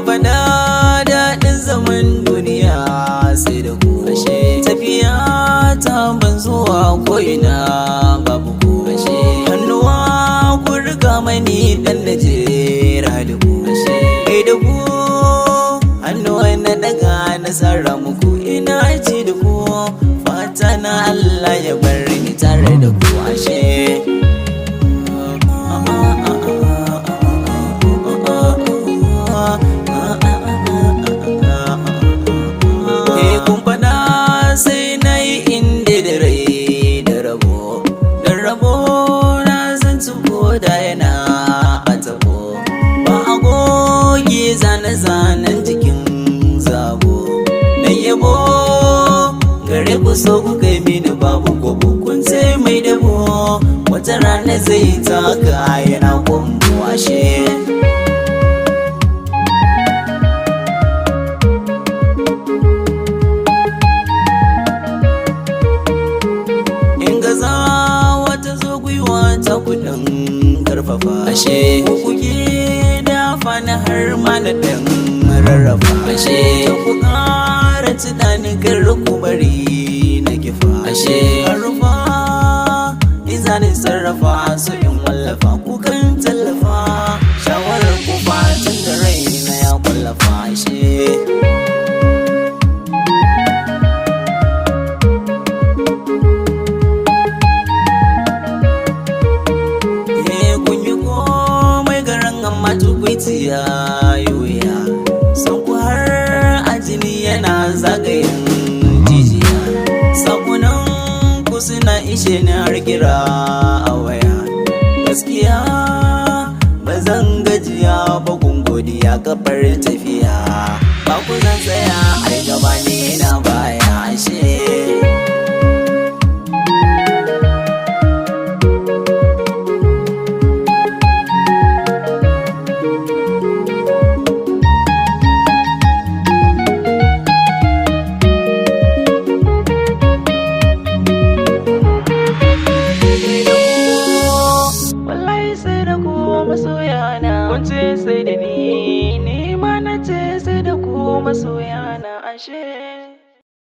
faɗa daɗin zaman duniya sai da ku ashe tafiya ta ban zuwa ko'ina babu ku ashe hannuwa ku riga mani dan da jera da ku ashe kai da ku hannuwa na daga na sarra muku ina ci da ku fata na Allah ya bar ni tare da ku ashe sai na yi inda da rai da rabo na zan tuko da yana a tabo ba a goge zane-zanen jikin zabo na yabo gare ku so ku kai mini babu gobe kun sai mai dabo wata rana zai taka yana kwambo ashe ta kudin karfafa ashe kuke dafa na har ma na dan rarrafa ashe ku ƙara tunanin ku bari na kifa ashe harufa izanin sarrafa su in wallafa ku kan tallafa shawarar ku fatan da rai na ya kwallafa ashe ya yoya san ku har ajini yana zagayen jijiya sakunan ku suna ishe ni har kira a waya gaskiya ba zan gajiya ba kun godiya kafar tafiya ba ku zan tsaya ai gaba ni na baya ashe masoyana kunce sai da ni ma na ce sai da ku masoyana ashe